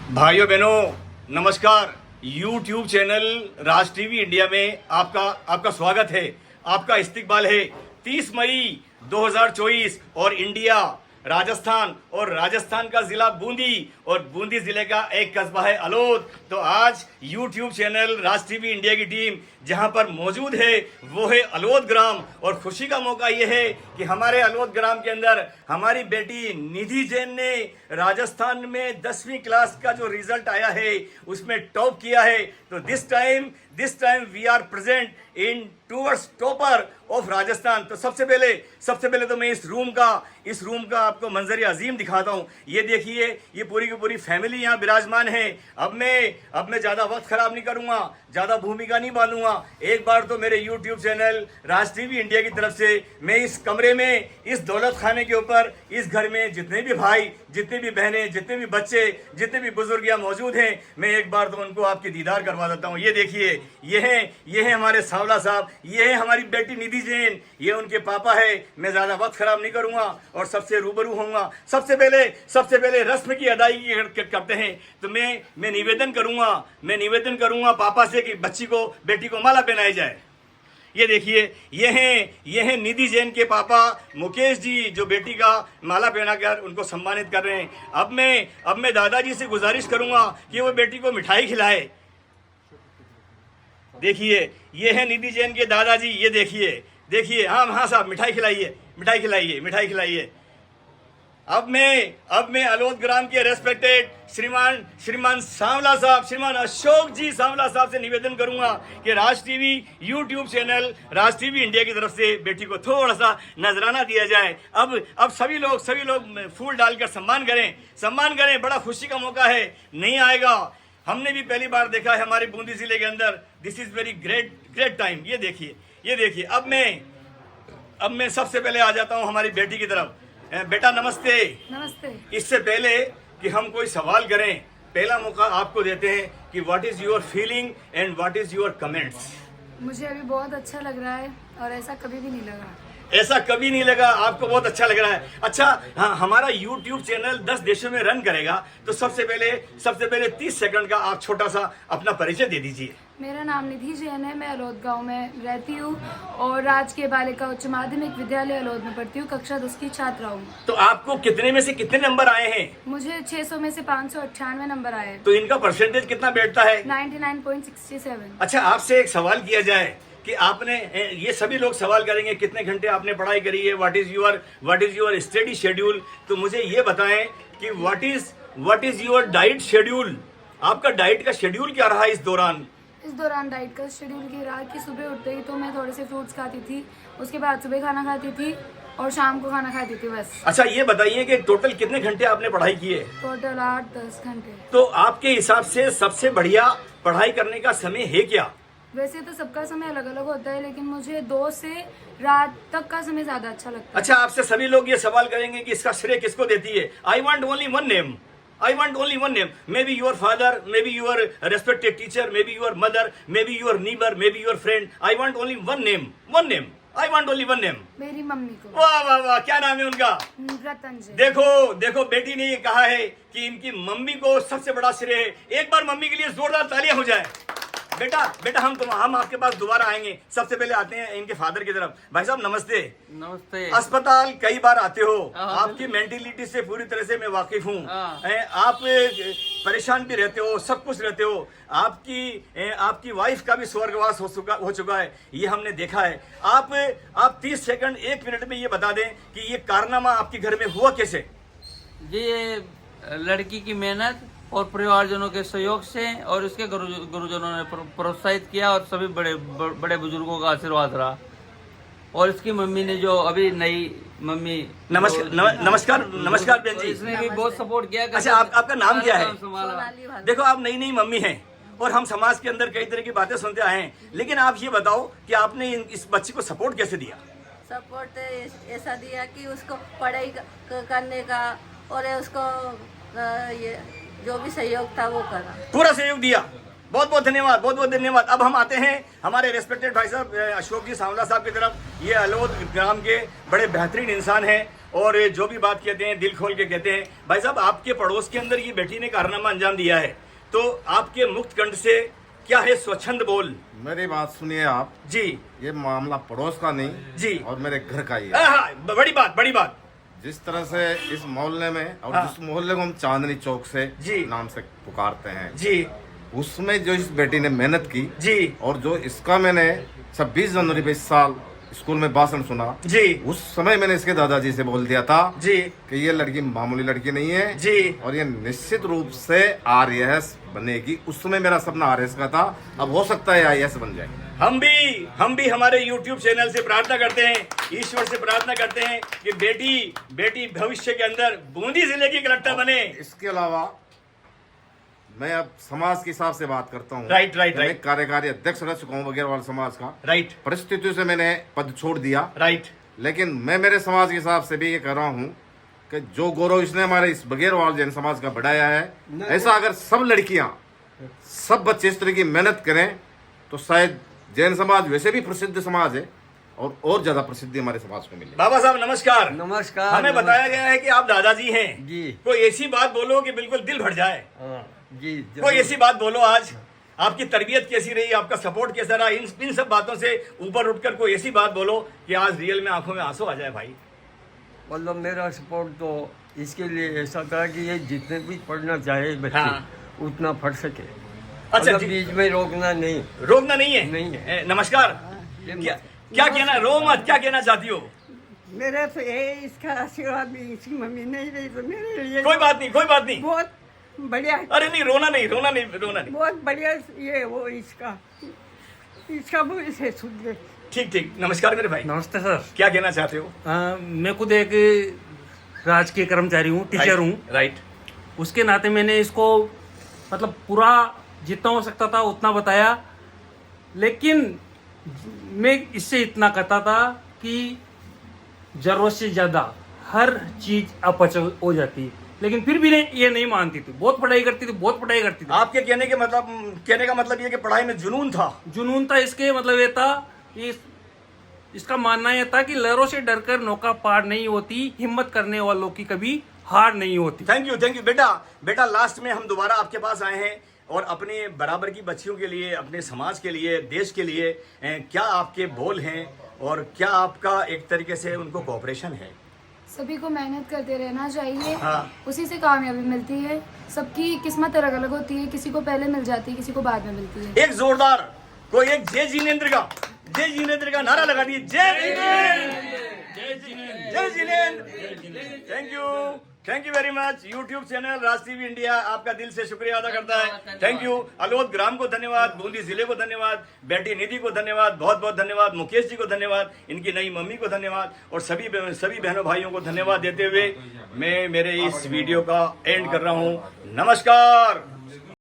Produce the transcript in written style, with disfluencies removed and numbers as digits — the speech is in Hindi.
भाइयों बहनों नमस्कार। YouTube चैनल राज टीवी इंडिया में आपका स्वागत है। आपका इस्तकबाल है। 30 मई 2024 और इंडिया राजस्थान और राजस्थान का जिला बूंदी और बूंदी जिले का एक कस्बा है अलोद। तो आज YouTube चैनल राज टीवी इंडिया की टीम जहां पर मौजूद है वो है अलोद ग्राम। और खुशी का मौका ये है कि हमारे अलोद ग्राम के अंदर हमारी बेटी निधि जैन ने राजस्थान में 10वीं क्लास का जो रिजल्ट आया है उसमें टॉप किया है। तो this time we are present in towards topper of Rajasthan. तो सबसे पहले तो मैं इस रूम का आपको मंजर अजीम दिखाता हूँ। ये देखिए, ये पूरी की पूरी फैमिली यहाँ विराजमान है। अब मैं ज्यादा वक्त खराब नहीं करूंगा, ज्यादा भूमिका नहीं बांधूंगा। एक बार तो मेरे YouTube चैनल राज टीवी इंडिया की तरफ से मैं इस कमरे में, इस दौलत खाने के ऊपर, इस घर में जितने भी भाई, जितनी भी बहनें, जितने भी बच्चे, जितने भी बुजुर्ग यहाँ मौजूद हैं, मैं एक बार तो उनको आपकी दीदार करवा देता हूँ। ये देखिए, ये है हमारे सांवला साहब, ये है हमारी बेटी निधि जैन, ये उनके पापा है। मैं ज्यादा वक्त खराब नहीं करूंगा और सबसे रूबरू होऊंगा। सबसे पहले रस्म की अदायगी करते हैं। तो मैं निवेदन करूंगा पापा से कि बेटी को माला पहनाई जाए। ये देखिए, ये हैं निधि जैन के पापा मुकेश जी, जो बेटी का माला पहनाकर उनको सम्मानित कर रहे हैं। अब मैं दादाजी से गुजारिश करूंगा कि वो बेटी को मिठाई खिलाए। देखिए, ये है निधि जैन के दादाजी। ये देखिए, हाँ साहब, मिठाई खिलाइए। अब मैं अलोद ग्राम के रेस्पेक्टेड श्रीमान सांवला साहब, श्रीमान अशोक जी सांवला साहब से निवेदन करूंगा कि राज टीवी YouTube चैनल राज टीवी इंडिया की तरफ से बेटी को थोड़ा सा नजराना दिया जाए। अब सभी लोग फूल डालकर सम्मान करें। बड़ा खुशी का मौका है, नहीं आएगा। हमने भी पहली बार देखा है हमारे बूंदी जिले के अंदर। This is very great time. ये देखिए, अब मैं सबसे पहले आ जाता हूँ हमारी बेटी की तरफ। बेटा नमस्ते। इससे पहले कि हम कोई सवाल करें, पहला मौका आपको देते हैं कि what is your feeling and what is your comments. मुझे अभी बहुत अच्छा लग रहा है और ऐसा कभी भी नहीं लगा। आपको बहुत अच्छा लग रहा है। अच्छा, हाँ, हमारा YouTube चैनल 10 देशों में रन करेगा। तो सबसे पहले 30 सेकंड का आप छोटा सा अपना परिचय दे दीजिए। मेरा नाम निधि जैन है। मैं अलोद गांव में रहती हूँ और राजकीय बालिका उच्च माध्यमिक विद्यालय अलोद में पढ़ती हूँ। कक्षा 10 की छात्रा हूँ। तो आपको कितने में से कितने नंबर आए हैं? मुझे 600 में से 598 नंबर आए। तो इनका परसेंटेज कितना बैठता है? 99.67। अच्छा, आपसे एक सवाल किया जाए कि आपने, ये सभी लोग सवाल करेंगे कितने घंटे आपने पढ़ाई करी है, what is your study schedule. तो मुझे ये बताएं कि what is your diet schedule. आपका डाइट का शेड्यूल क्या रहा इस दौरान डाइट का शेड्यूल की रहा कि सुबह उठते ही तो मैं थोड़े से फ्रूट्स खाती थी, उसके बाद सुबह खाना खाती थी और शाम को खाना खाती थी, बस। अच्छा, ये बताइए कि टोटल कितने घंटे आपने पढ़ाई की है? टोटल 8-10 घंटे। तो आपके हिसाब से सबसे बढ़िया पढ़ाई करने का समय है क्या? वैसे तो सबका समय अलग अलग होता है, लेकिन मुझे 2 से रात तक का समय ज्यादा अच्छा लगता है। अच्छा, आपसे सभी लोग ये सवाल करेंगे कि इसका श्रेय किसको देती है। I want only one name. May be your father, may be your respected teacher, may be your mother, may be your neighbour, may be your friend. I want only one name. I want only one name. मेरी मम्मी को। वाह, क्या नाम है उनका? रतन जी। देखो, बेटी ने ये कहा है कि इनकी मम्मी को सबसे बड़ा श्रेय है। एक बार मम्मी के लिए जोरदार तालियां हो जाए। बेटा हम आपके पास दोबारा आएंगे। सबसे पहले आते हैं इनके फादर की तरफ। भाई साहब नमस्ते। अस्पताल कई बार आते हो, आपकी मेंटेलिटी से पूरी तरह से मैं वाकिफ हूँ। आप परेशान भी रहते हो, सब कुछ रहते हो। आपकी वाइफ का भी स्वर्गवास हो चुका है, ये हमने देखा है। आप 30 सेकंड 1 मिनट में ये बता दें कि ये कारनामा आपके घर में हुआ कैसे? जी, ये लड़की की मेहनत और परिवारजनों के सहयोग से और उसके गुरुजनों ने प्रोत्साहित किया और सभी बड़े बुजुर्गों का आशीर्वाद रहा। और इसकी मम्मी ने जो अभी नई मम्मी, नमस्कार बहन जी। इसने भी बहुत सपोर्ट किया। अच्छा, आपका नाम क्या है? देखो, आप नई मम्मी हैं और हम समाज के अंदर कई तरह की बातें सुनते आए हैं, लेकिन आप ये बताओ कि आपने इस बच्ची को सपोर्ट कैसे दिया? सपोर्ट ऐसा दिया कि उसको पढ़ाई करने का और उसको ये जो भी सहयोग था वो करा, पूरा सहयोग दिया। बहुत बहुत धन्यवाद। अब हम आते हैं हमारे रेस्पेक्टेड भाई साहब अशोक जी सांवला साहब की तरफ। ये अलोद ग्राम के बड़े बेहतरीन इंसान हैं और जो भी बात कहते हैं दिल खोल के कहते हैं। भाई साहब, आपके पड़ोस के अंदर ये बेटी ने कारनामा अंजाम दिया है, तो आपके मुक्त कंठ से क्या है स्वच्छंद बोल? मेरी बात सुनिए आप जी ये मामला पड़ोस का नहीं जी और मेरे घर का ही है। हाँ, बड़ी बात, बड़ी बात। जिस तरह से इस मोहल्ले में और हाँ। जिस मोहल्ले को हम चांदनी चौक से जी नाम से पुकारते हैं, जी उसमें जो इस बेटी ने मेहनत की जी और जो इसका मैंने 26 जनवरी पे इस साल स्कूल में भाषण सुना, जी उस समय मैंने इसके दादाजी से बोल दिया था जी कि ये लड़की मामूली लड़की नहीं है जी और ये निश्चित रूप से आरएएस बनेगी। उस समय मेरा सपना आरएएस का था, अब हो सकता है आईएएस बन जाए। हम भी हमारे YouTube चैनल से प्रार्थना करते हैं, ईश्वर से प्रार्थना करते हैं कि बेटी भविष्य के अंदर बूंदी जिले की कलेक्टर बने। इसके अलावा मैं अब समाज के हिसाब से बात करता हूँ। राइट। मैं कार्यकारी अध्यक्ष रह चुका हूँ वगैरह समाज का। राइट परिस्थितियों से मैंने पद छोड़ दिया, राइट लेकिन मैं मेरे समाज के हिसाब से भी ये कर रहा हूँ कि जो गौरव इसने हमारे इस बगैरवाल जैन समाज का बढ़ाया है, ऐसा अगर सब लड़कियां सब बच्चे इस तरह की मेहनत करें तो शायद जैन समाज वैसे भी प्रसिद्ध समाज है और ज्यादा प्रसिद्धि हमारे समाज को मिले। बाबा साहब नमस्कार। नमस्कार। हमें बताया गया है कि आप दादाजी हैं जी। कोई ऐसी बात बोलो कि बिल्कुल दिल भर जाए। जी कोई ऐसी बात बोलो, आज आपकी तरबियत कैसी रही, आपका सपोर्ट कैसा रहा, इन सब बातों से ऊपर उठकर कोई ऐसी बात बोलो कि आज रियल में आंखों में आंसू आ जाए। भाई मतलब मेरा सपोर्ट तो इसके लिए ऐसा था कि ये जितने भी पढ़ना चाहे बच्चे हाँ। उतना पढ़ सके। अच्छा मतलब जी। बीच में रोकना नहीं। रोकना नहीं है? नहीं है। नमस्कार। क्या कहना, रो मत, क्या कहना चाहती हो? मेरा तो ये इसका आशीर्वाद भी, इसकी मम्मी नहीं रही तो मेरे लिए कोई बात नहीं, कोई बात नहीं। बहुत बढ़िया, अरे नहीं, रोना नहीं। बहुत बढ़िया ये वो इसका भविष्य सुधरे। ठीक। नमस्कार मेरे भाई। नमस्ते सर। क्या कहना चाहते हो? मैं खुद एक राजकीय कर्मचारी हूँ, टीचर हूँ। राइट। उसके नाते मैंने इसको मतलब पूरा जितना हो सकता था उतना बताया, लेकिन मैं इससे इतना कहता था कि जरूरत से ज़्यादा हर चीज़ अपच हो जाती, लेकिन फिर भी ये नहीं मानती थी। बहुत पढ़ाई करती थी। आपके कहने का मतलब ये कि पढ़ाई में जुनून था। इसके मतलब ये था, इसका मानना यह था कि लहरों से डरकर नौका पार नहीं होती, हिम्मत करने वालों की कभी हार नहीं होती। थैंक यू बेटा। लास्ट में हम दोबारा आपके पास आए हैं और अपने बराबर की बच्चियों के लिए, अपने समाज के लिए, देश के लिए क्या आपके बोल हैं और क्या आपका एक तरीके से उनको कोऑपरेशन है? सभी को मेहनत करते रहना चाहिए। हाँ। उसी से कामयाबी मिलती है। सबकी किस्मत अलग अलग होती है, किसी को पहले मिल जाती है, किसी को बाद में मिलती है। एक जोरदार कोई एक जय जिनेंद्र का नारा लगा दिए। जय Jinendra. Thank you very much. YouTube channel Raj TV India आपका दिल से शुक्रिया अदा करता है। Thank you. अलोद ग्राम को धन्यवाद, बूंदी जिले को धन्यवाद, बेटी निधि को धन्यवाद, बहुत बहुत धन्यवाद, मुकेश जी को धन्यवाद, इनकी नई मम्मी को धन्यवाद और सभी बहनों भाइयों को धन्यवाद देते हुए मैं मेरे इस वीडियो का एंड कर रहा हूँ। नमस्कार।